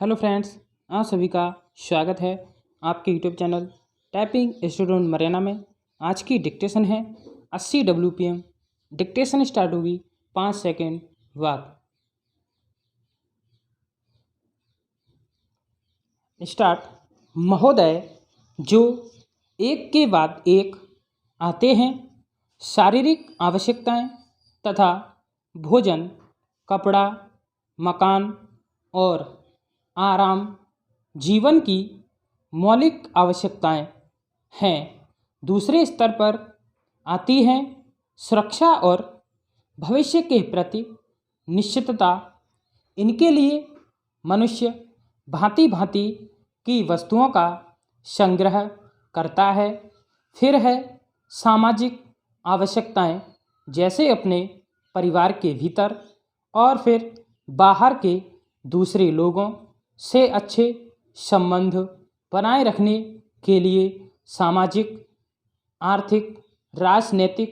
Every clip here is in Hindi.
हेलो फ्रेंड्स, आप सभी का स्वागत है आपके यूट्यूब चैनल टाइपिंग स्टूडेंट मरेना में। आज की डिक्टेशन है 80 WPM। डिक्टेशन स्टार्ट होगी 5 सेकेंड बाद। स्टार्ट। महोदय, जो एक के बाद एक आते हैं, शारीरिक आवश्यकताएं तथा भोजन, कपड़ा, मकान और आराम जीवन की मौलिक आवश्यकताएं हैं। दूसरे स्तर पर आती हैं सुरक्षा और भविष्य के प्रति निश्चितता। इनके लिए मनुष्य भांति भांति की वस्तुओं का संग्रह करता है। फिर है सामाजिक आवश्यकताएं, जैसे अपने परिवार के भीतर और फिर बाहर के दूसरे लोगों से अच्छे संबंध बनाए रखने के लिए सामाजिक, आर्थिक, राजनीतिक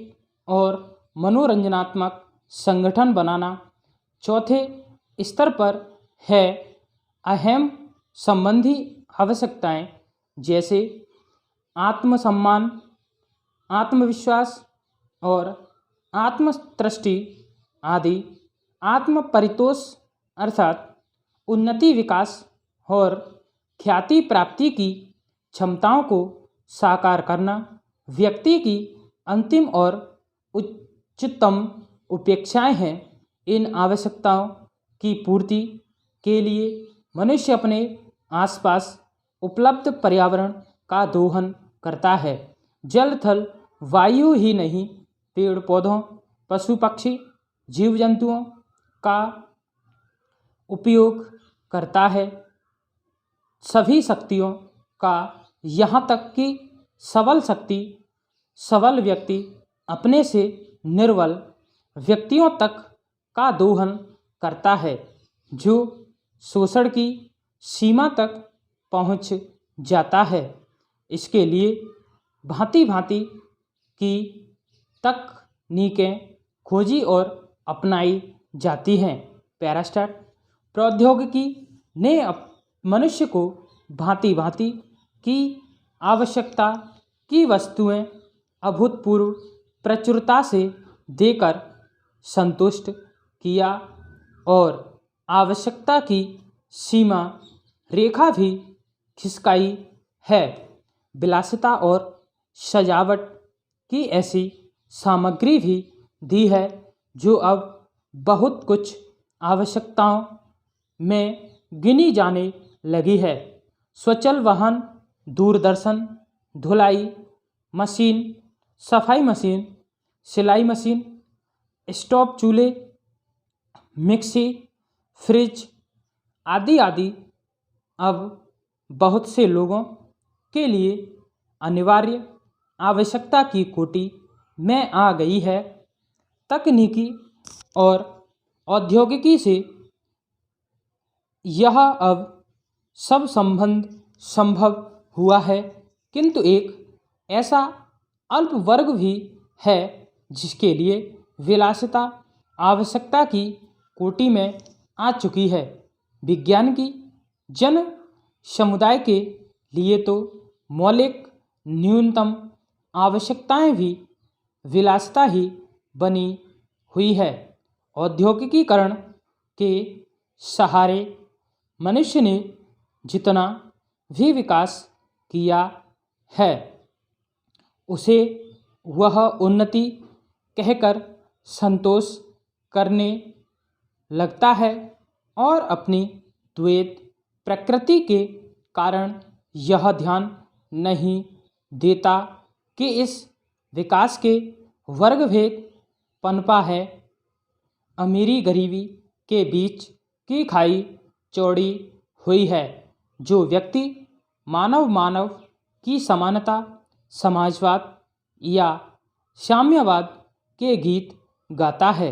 और मनोरंजनात्मक संगठन बनाना। चौथे स्तर पर है अहम संबंधी आवश्यकताएं, जैसे आत्मसम्मान, आत्मविश्वास और आत्मतृष्टि आदि। आत्म परितोष अर्थात उन्नति, विकास और ख्याति प्राप्ति की क्षमताओं को साकार करना। व्यक्ति की अंतिम और उच्चतम अपेक्षाएं हैं। इन आवश्यकताओं की पूर्ति के लिए मनुष्य अपने आसपास उपलब्ध पर्यावरण का दोहन करता है। जल, थल, वायु ही नहीं, पेड़ पौधों, पशु पक्षी, जीव जंतुओं का उपयोग करता है। सभी शक्तियों का, यहाँ तक कि सबल व्यक्ति अपने से निर्बल व्यक्तियों तक का दोहन करता है, जो शोषण की सीमा तक पहुँच जाता है। इसके लिए भांति भांति की तकनीकें खोजी और अपनाई जाती हैं। पैरास्टार्ट। प्रौद्योगिकी ने मनुष्य को भांति भांति की आवश्यकता की वस्तुएं अभूतपूर्व प्रचुरता से देकर संतुष्ट किया और आवश्यकता की सीमा रेखा भी खिसकाई है। विलासिता और सजावट की ऐसी सामग्री भी दी है जो अब बहुत कुछ आवश्यकताओं में गिनी जाने लगी है। स्वचल वाहन, दूरदर्शन, धुलाई मशीन, सफाई मशीन, सिलाई मशीन, स्टोव, चूल्हे, मिक्सी, फ्रिज आदि आदि अब बहुत से लोगों के लिए अनिवार्य आवश्यकता की कोटि में आ गई है। तकनीकी और औद्योगिकी से यह अब सब संभव हुआ है, किंतु एक ऐसा अल्प वर्ग भी है जिसके लिए विलासिता आवश्यकता की कोटि में आ चुकी है। विज्ञान की जन समुदाय के लिए तो मौलिक न्यूनतम आवश्यकताएं भी विलासिता ही बनी हुई है। औद्योगिकीकरण के सहारे मनुष्य ने जितना भी विकास किया है, उसे वह उन्नति कहकर संतोष करने लगता है और अपनी द्वैत प्रकृति के कारण यह ध्यान नहीं देता कि इस विकास के वर्गभेद पनपा है। अमीरी गरीबी के बीच की खाई चौड़ी हुई है। जो व्यक्ति मानव की समानता, समाजवाद या साम्यवाद के गीत गाता है,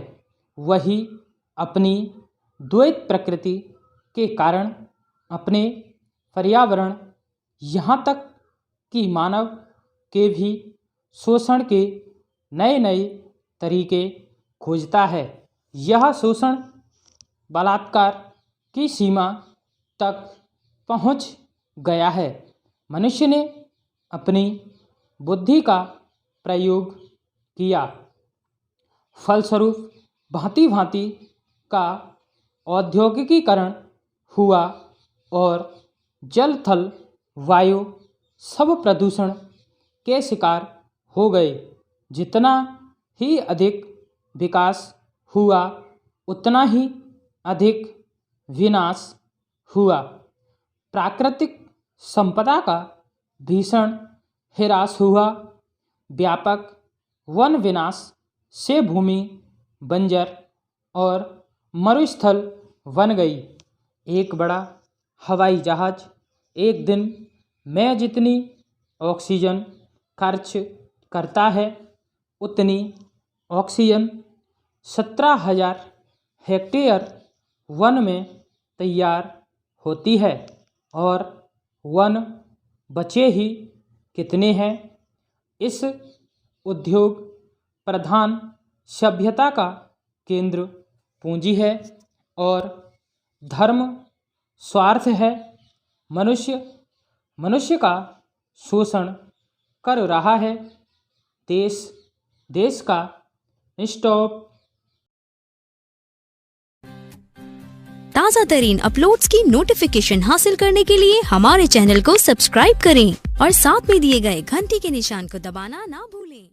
वही अपनी द्वैत प्रकृति के कारण अपने पर्यावरण, यहाँ तक कि मानव के भी शोषण के नए नए तरीके खोजता है। यह शोषण, बलात्कार की सीमा तक पहुंच गया है। मनुष्य ने अपनी बुद्धि का प्रयोग किया, फलस्वरूप भांति भांति का औद्योगिकीकरण हुआ और जल थल वायु सब प्रदूषण के शिकार हो गए। जितना ही अधिक विकास हुआ उतना ही अधिक विनाश हुआ। प्राकृतिक संपदा का भीषण ह्रास हुआ। व्यापक वन विनाश से भूमि बंजर और मरुस्थल बन गई। एक बड़ा हवाई जहाज एक दिन में जितनी ऑक्सीजन खर्च करता है उतनी ऑक्सीजन 17,000 हेक्टेयर वन में तैयार होती है और वन बचे ही कितने हैं। इस उद्योग प्रधान सभ्यता का केंद्र पूंजी है और धर्म स्वार्थ है। मनुष्य का शोषण कर रहा है। देश का स्टॉप। ताज़ा तरीन अपलोड्स की नोटिफिकेशन हासिल करने के लिए हमारे चैनल को सब्सक्राइब करें और साथ में दिए गए घंटी के निशान को दबाना ना भूलें।